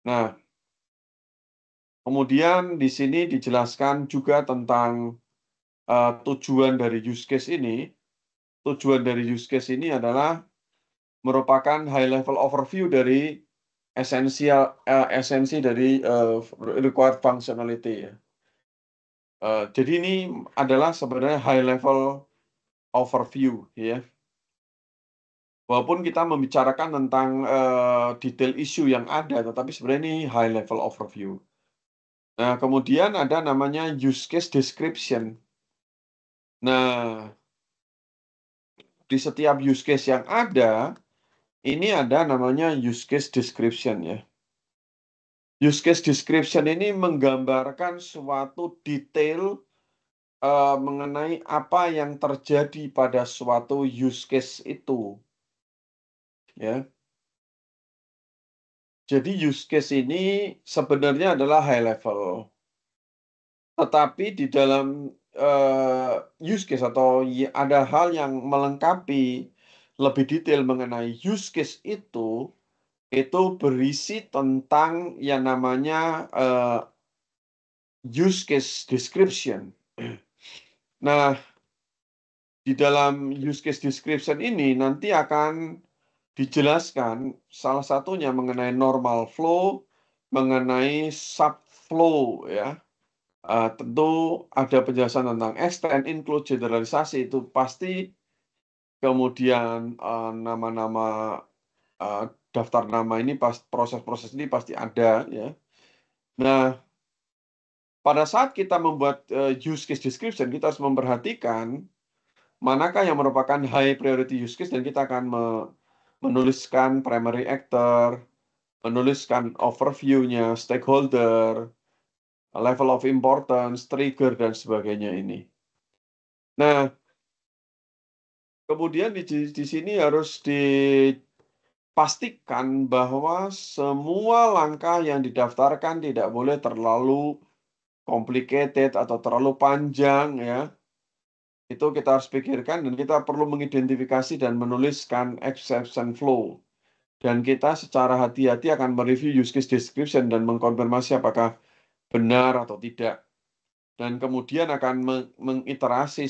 Nah, kemudian di sini dijelaskan juga tentang tujuan dari use case ini. Tujuan dari use case ini adalah merupakan high level overview dari esensi dari required functionality ya. Jadi ini adalah sebenarnya high level overview ya. Walaupun kita membicarakan tentang detail isu yang ada, tetapi sebenarnya ini high level overview. Nah, kemudian ada namanya use case description. Nah, di setiap use case yang ada, ini ada namanya use case description ya. Use case description ini menggambarkan suatu detail mengenai apa yang terjadi pada suatu use case itu. Ya. Jadi use case ini sebenarnya adalah high level. Tetapi di dalam use case atau ada hal yang melengkapi lebih detail mengenai use case itu berisi tentang yang namanya use case description. Nah, di dalam use case description ini nanti akan dijelaskan salah satunya mengenai normal flow, mengenai subflow ya. Tentu ada penjelasan tentang extend, include, generalisasi itu pasti, kemudian nama-nama daftar nama ini proses-proses ini pasti ada ya. Nah, pada saat kita membuat use case description, kita harus memperhatikan manakah yang merupakan high priority use case dan kita akan menuliskan primary actor, menuliskan overview-nya, stakeholder, level of importance, trigger, dan sebagainya ini. Nah, kemudian di sini harus dipastikan bahwa semua langkah yang didaftarkan tidak boleh terlalu complicated atau terlalu panjang ya. Itu kita harus pikirkan dan kita perlu mengidentifikasi dan menuliskan exception flow. Dan kita secara hati-hati akan mereview use case description dan mengkonfirmasi apakah benar atau tidak. Dan kemudian akan mengiterasi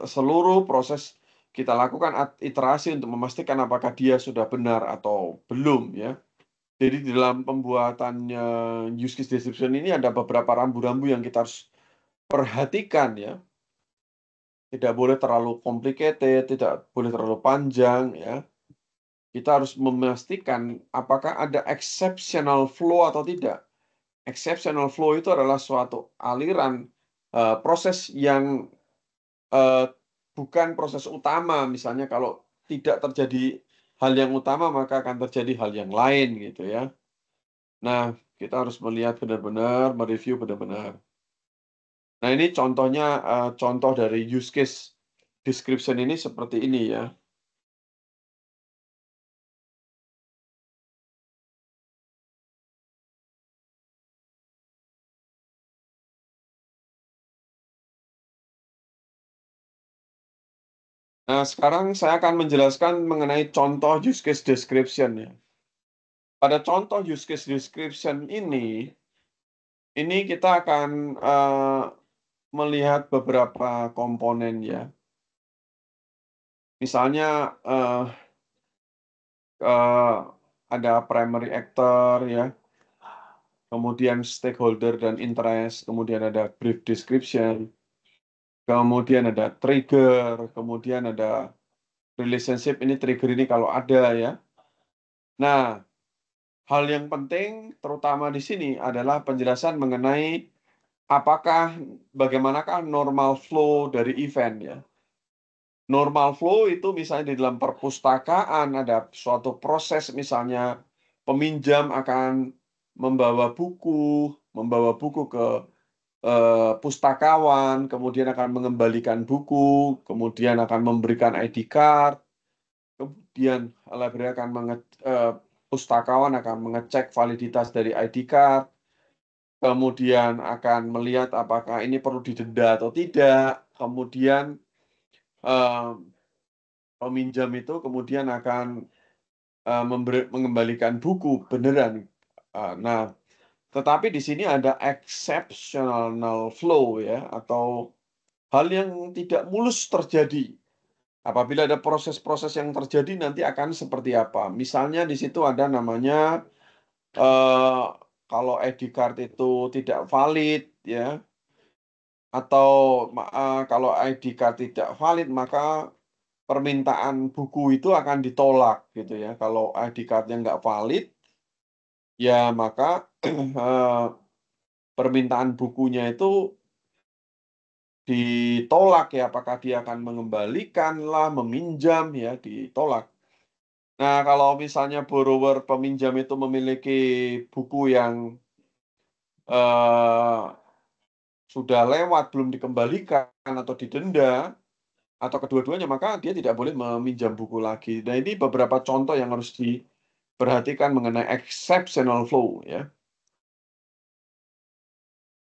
seluruh proses, kita lakukan iterasi untuk memastikan apakah dia sudah benar atau belum ya. Jadi di dalam pembuatannya use case description ini ada beberapa rambu-rambu yang kita harus perhatikan ya. Tidak boleh terlalu complicated, tidak boleh terlalu panjang ya. Kita harus memastikan apakah ada exceptional flow atau tidak. Exceptional flow itu adalah suatu aliran proses yang bukan proses utama. Misalnya kalau tidak terjadi hal yang utama, maka akan terjadi hal yang lain gitu ya. Nah, kita harus melihat benar-benar, mereview benar-benar. Nah, ini contohnya, contoh dari use case description ini seperti ini ya. Nah, sekarang saya akan menjelaskan mengenai contoh use case description ya. Pada contoh use case description ini kita akan melihat beberapa komponen ya. Misalnya ada primary actor ya, kemudian stakeholder dan interest, kemudian ada brief description, kemudian ada trigger, kemudian ada relationship. Ini trigger ini kalau ada ya. Nah, hal yang penting terutama di sini adalah penjelasan mengenai bagaimanakah normal flow dari event ya. Normal flow itu misalnya di dalam perpustakaan ada suatu proses, misalnya peminjam akan membawa buku ke pustakawan, kemudian akan mengembalikan buku, kemudian akan memberikan ID card, kemudian pustakawan akan mengecek validitas dari ID card, kemudian akan melihat apakah ini perlu didenda atau tidak, kemudian eh, peminjam itu kemudian akan mengembalikan buku beneran. Nah, tetapi di sini ada exceptional flow ya, atau hal yang tidak mulus terjadi. Apabila ada proses-proses yang terjadi nanti akan seperti apa? Misalnya di situ ada namanya eh, kalau ID card itu tidak valid ya, atau kalau ID card tidak valid maka permintaan buku itu akan ditolak gitu ya. Kalau ID card-nya nggak valid, ya maka permintaan bukunya itu ditolak ya. Apakah dia akan mengembalikan lah, meminjam ya, ditolak. Nah, kalau misalnya borrower peminjam itu memiliki buku yang eh, sudah lewat, belum dikembalikan atau didenda, atau kedua-duanya, maka dia tidak boleh meminjam buku lagi. Nah, ini beberapa contoh yang harus diperhatikan mengenai exceptional flow ya.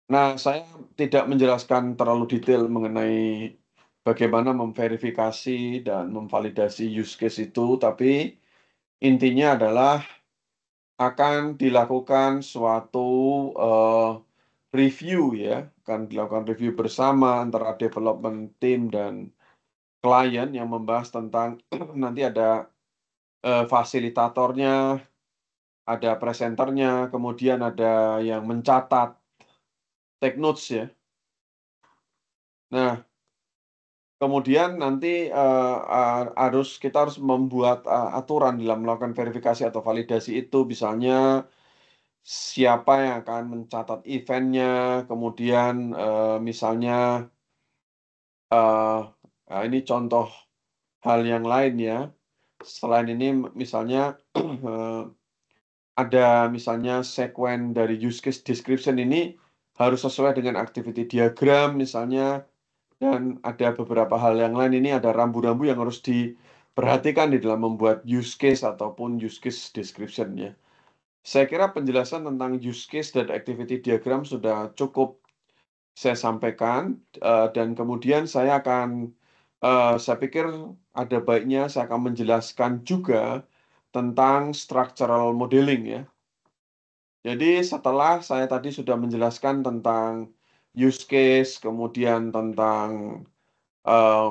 Nah, saya tidak menjelaskan terlalu detail mengenai bagaimana memverifikasi dan memvalidasi use case itu, tapi intinya adalah akan dilakukan suatu eh, review ya, akan dilakukan review bersama antara development team dan klien yang membahas tentang nanti ada fasilitatornya, ada presenternya, kemudian ada yang mencatat, take notes ya. Nah, kemudian nanti kita harus membuat aturan dalam melakukan verifikasi atau validasi itu, misalnya siapa yang akan mencatat eventnya, kemudian misalnya eh, ini contoh hal yang lain ya. Selain ini misalnya ada misalnya sekuen dari use case description ini harus sesuai dengan activity diagram misalnya, dan ada beberapa hal yang lain. Ini ada rambu-rambu yang harus diperhatikan di dalam membuat use case ataupun use case description-nya. Saya kira penjelasan tentang use case dan activity diagram sudah cukup saya sampaikan, dan kemudian saya pikir ada baiknya saya akan menjelaskan juga tentang structural modeling ya. Jadi setelah saya tadi sudah menjelaskan tentang use case, kemudian tentang eh,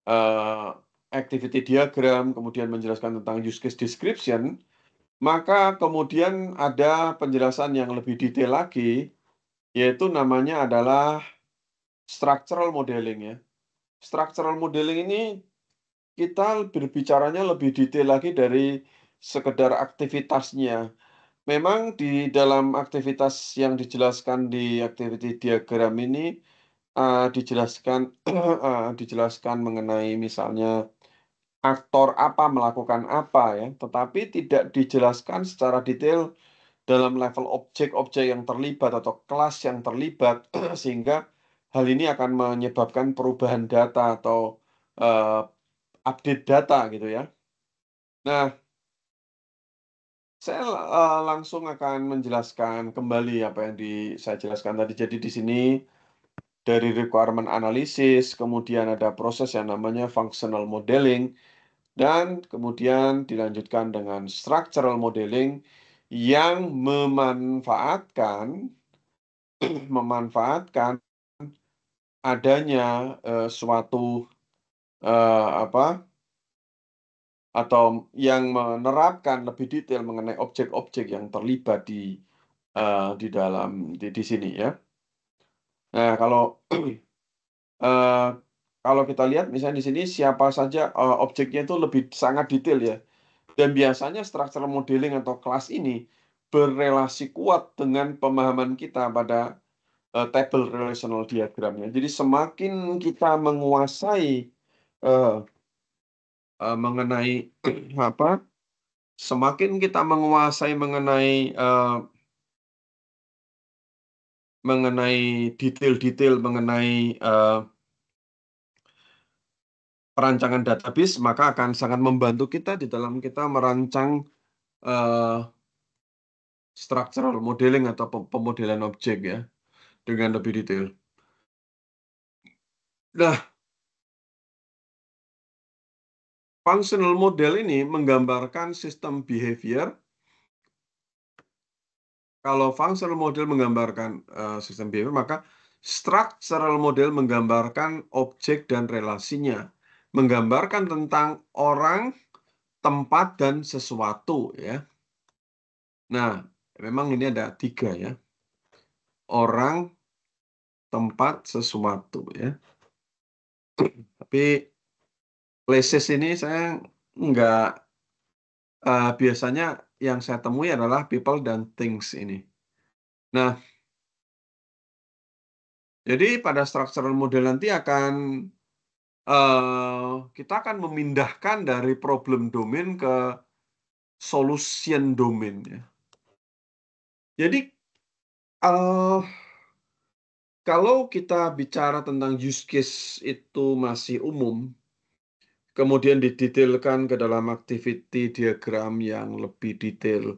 eh, activity diagram, kemudian menjelaskan tentang use case description, maka kemudian ada penjelasan yang lebih detail lagi, yaitu namanya adalah structural modeling ya. Structural modeling ini kita berbicaranya lebih detail lagi dari sekedar aktivitasnya. Memang di dalam aktivitas yang dijelaskan di activity diagram ini dijelaskan dijelaskan mengenai misalnya aktor apa melakukan apa ya, tetapi tidak dijelaskan secara detail dalam level objek-objek yang terlibat atau kelas yang terlibat sehingga hal ini akan menyebabkan perubahan data atau eh, update data gitu ya. Nah, saya langsung akan menjelaskan kembali apa yang saya jelaskan tadi. Jadi di sini dari requirement analysis, kemudian ada proses yang namanya functional modeling, dan kemudian dilanjutkan dengan structural modeling yang memanfaatkan adanya suatu apa atau yang menerapkan lebih detail mengenai objek-objek yang terlibat di dalam di sini ya. Nah, kalau kita lihat misalnya di sini siapa saja objeknya itu lebih sangat detail ya. Dan biasanya structural modeling atau kelas ini berrelasi kuat dengan pemahaman kita pada table relational diagramnya. Jadi semakin kita menguasai eh, mengenai apa? Semakin kita menguasai mengenai detail-detail mengenai perancangan database, maka akan sangat membantu kita di dalam kita merancang eh, structural modeling atau pemodelan objek ya dengan lebih detail. Nah, functional model ini menggambarkan sistem behavior. Kalau functional model menggambarkan sistem behavior, maka structural model menggambarkan objek dan relasinya, menggambarkan tentang orang, tempat, dan sesuatu ya. Nah, memang ini ada 3 ya. Orang, tempat, sesuatu ya. Tapi places ini saya nggak biasanya yang saya temui adalah people dan things ini. Nah, jadi pada structural model nanti kita akan memindahkan dari problem domain ke solution domain ya. Jadi eh, kalau kita bicara tentang use case itu masih umum, kemudian didetailkan ke dalam activity diagram yang lebih detail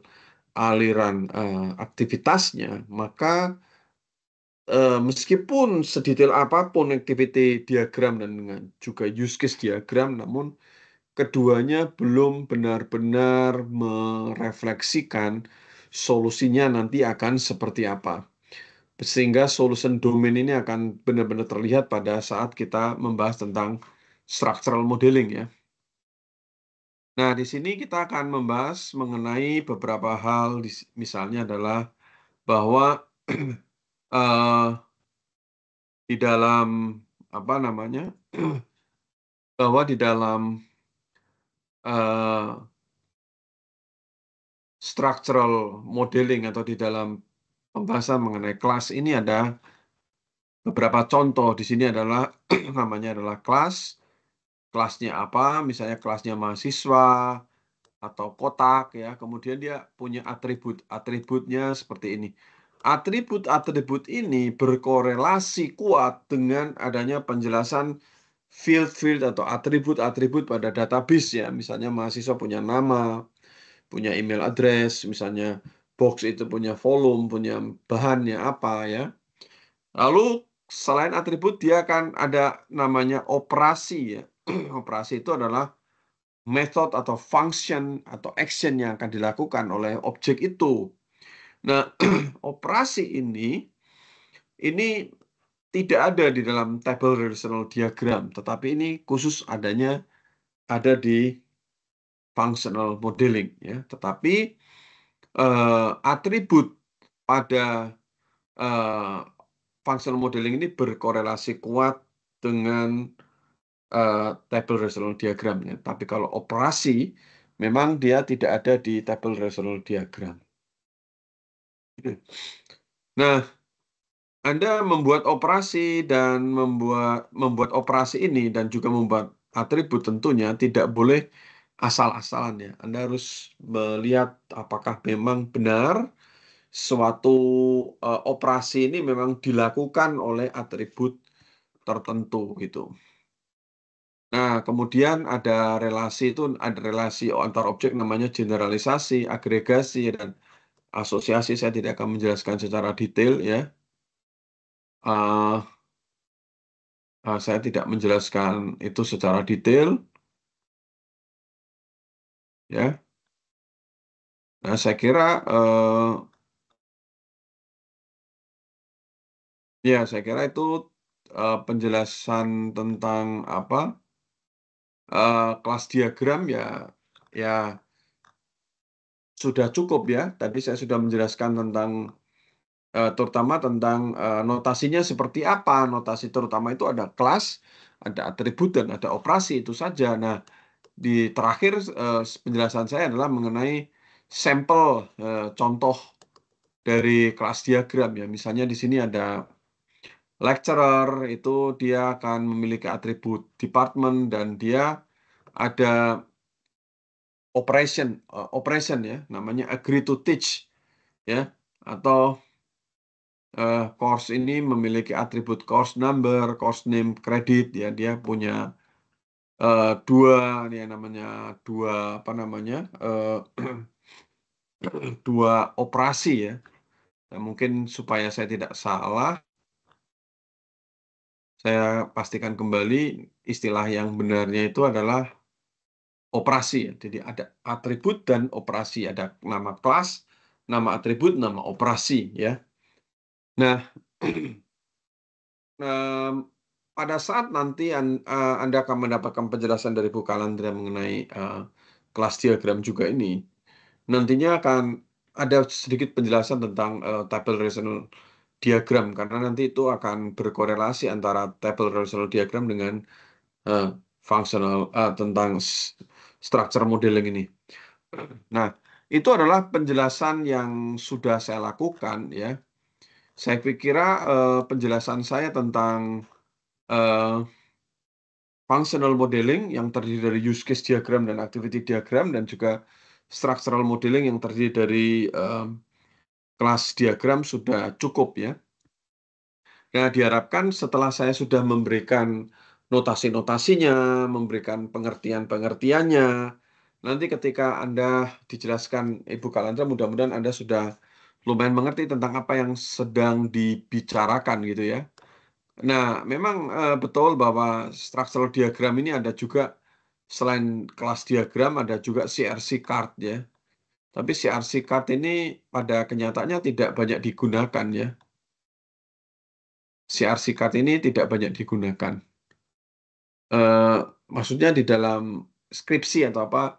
aliran aktivitasnya, maka meskipun sedetail apapun activity diagram dan dengan juga use case diagram, namun keduanya belum benar-benar merefleksikan solusinya nanti akan seperti apa. Sehingga solution domain ini akan benar-benar terlihat pada saat kita membahas tentang structural modeling ya. Nah, di sini kita akan membahas mengenai beberapa hal, misalnya adalah bahwa eh, di dalam apa namanya, bahwa di dalam eh, structural modeling atau di dalam pembahasan mengenai kelas ini ada beberapa contoh. Di sini adalah namanya adalah kelas, kelasnya apa, misalnya kelasnya mahasiswa atau kotak ya. Kemudian dia punya atributnya seperti ini. Atribut-atribut ini berkorelasi kuat dengan adanya penjelasan field-field atau atribut-atribut pada database ya. Misalnya mahasiswa punya nama, punya email address, misalnya box itu punya volume, punya bahannya apa ya. Lalu selain atribut dia akan ada namanya operasi ya. Operasi itu adalah method atau function atau action yang akan dilakukan oleh objek itu. Nah, operasi ini tidak ada di dalam table relational diagram, tetapi ini khusus ada di functional modeling ya. Tetapi atribut pada eh, functional modeling ini berkorelasi kuat dengan table relational diagram ya. Tapi kalau operasi memang dia tidak ada di table relational diagram. Nah, Anda membuat operasi dan membuat operasi ini dan juga membuat atribut tentunya tidak boleh asal-asalan ya. Anda harus melihat apakah memang benar suatu operasi ini memang dilakukan oleh atribut tertentu gitu. Nah, kemudian ada relasi antar objek namanya generalisasi, agregasi, dan asosiasi. Saya tidak akan menjelaskan secara detail ya. Uh, saya tidak menjelaskan itu secara detail ya. Nah, saya kira itu penjelasan tentang apa kelas diagram ya sudah cukup ya. Tadi saya sudah menjelaskan tentang terutama tentang notasinya seperti apa. Notasi terutama itu ada kelas, ada atribut dan ada operasi itu saja. Nah, di terakhir penjelasan saya adalah mengenai sampel contoh dari kelas diagram ya. Misalnya di sini ada lecturer, itu dia akan memiliki atribut department dan dia ada operation ya, namanya agree to teach ya, atau course ini memiliki atribut course number, course name, credit ya, dia punya dua nih yang namanya dua apa namanya dua operasi ya. Nah, mungkin supaya saya tidak salah, saya pastikan kembali istilah yang benarnya itu adalah operasi ya. Jadi ada atribut dan operasi, ada nama kelas, nama atribut, nama operasi ya. Nah, pada saat nanti Anda akan mendapatkan penjelasan dari Bu Kalandra mengenai kelas diagram juga ini, nantinya akan ada sedikit penjelasan tentang table relational diagram, karena nanti itu akan berkorelasi antara table relational diagram dengan tentang structure modeling ini. Nah, itu adalah penjelasan yang sudah saya lakukan ya. Saya pikir penjelasan saya tentang functional modeling yang terdiri dari use case diagram dan activity diagram, dan juga structural modeling yang terdiri dari kelas diagram sudah cukup ya. Nah, diharapkan setelah saya sudah memberikan notasi-notasinya, memberikan pengertian-pengertiannya, nanti ketika Anda dijelaskan Ibu Kalandra, mudah-mudahan Anda sudah lumayan mengerti tentang apa yang sedang dibicarakan gitu ya. Nah, memang betul bahwa structural diagram ini ada juga, selain kelas diagram, ada juga CRC card ya. Tapi CRC card ini pada kenyataannya tidak banyak digunakan ya. CRC card ini tidak banyak digunakan. Maksudnya di dalam skripsi atau apa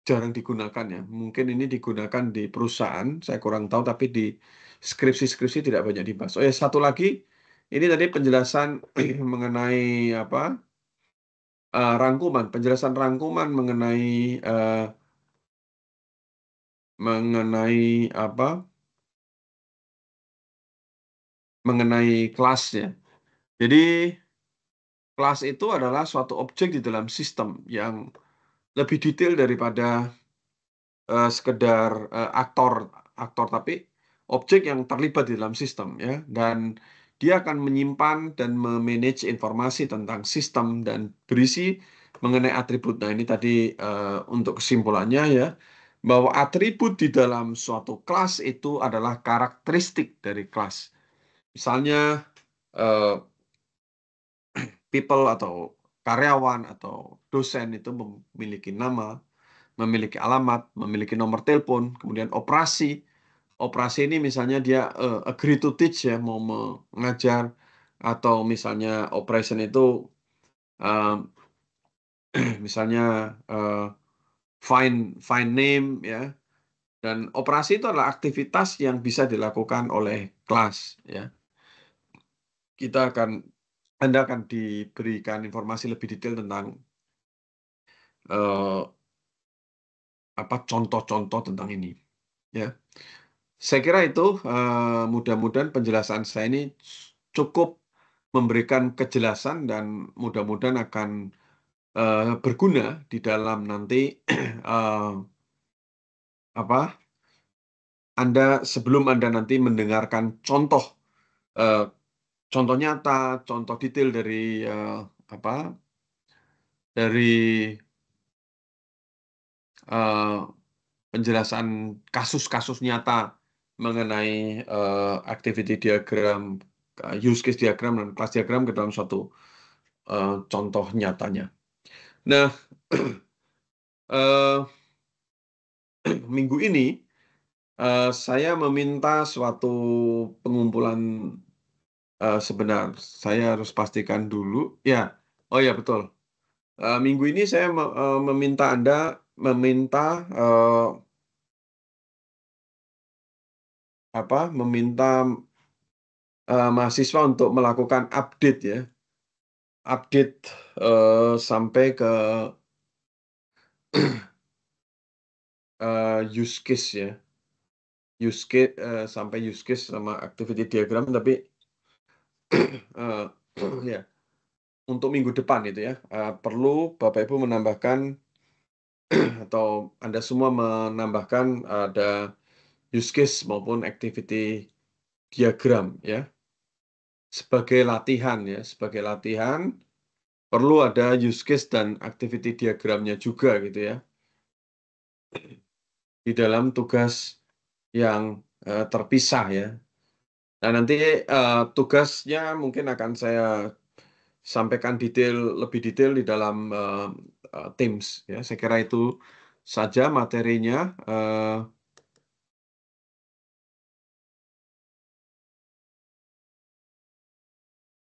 jarang digunakan ya. Mungkin ini digunakan di perusahaan, saya kurang tahu, tapi di skripsi-skripsi tidak banyak dibahas. Oh ya, satu lagi, ini tadi penjelasan mengenai apa? Penjelasan rangkuman mengenai apa? Mengenai kelas ya. Jadi kelas itu adalah suatu objek di dalam sistem yang lebih detail daripada sekedar aktor, tapi objek yang terlibat di dalam sistem ya, dan dia akan menyimpan dan memanage informasi tentang sistem dan berisi mengenai atribut. Nah, ini tadi untuk kesimpulannya ya, bahwa atribut di dalam suatu kelas itu adalah karakteristik dari kelas. Misalnya people atau karyawan atau dosen itu memiliki nama, memiliki alamat, memiliki nomor telepon, kemudian operasi. Operasi ini misalnya dia agree to teach ya, mau mengajar, atau misalnya operation itu uh, misalnya find name ya. Dan operasi itu adalah aktivitas yang bisa dilakukan oleh kelas ya. Anda akan diberikan informasi lebih detail tentang apa contoh-contoh tentang ini ya. Saya kira itu mudah-mudahan penjelasan saya ini cukup memberikan kejelasan dan mudah-mudahan akan berguna di dalam nanti apa sebelum Anda nanti mendengarkan contoh eh, contoh nyata, contoh detail dari apa dari eh, penjelasan kasus-kasus nyata mengenai activity diagram, use case diagram, dan kelas diagram ke dalam suatu contoh nyatanya. Nah, eh, minggu ini saya meminta suatu pengumpulan sebenar. Saya harus pastikan dulu. Ya, oh ya betul. Minggu ini saya meminta Anda meminta meminta mahasiswa untuk melakukan update ya, update sampai ke use case ya, use case sampai use case sama activity diagram, tapi eee, ya, untuk minggu depan itu ya, perlu Bapak Ibu menambahkan atau Anda semua menambahkan ada use case maupun activity diagram ya, sebagai latihan ya, sebagai latihan perlu ada use case dan activity diagramnya juga gitu ya, di dalam tugas yang, terpisah ya. Nah nanti, tugasnya mungkin akan saya sampaikan lebih detail di dalam, Teams ya. Saya kira itu saja materinya,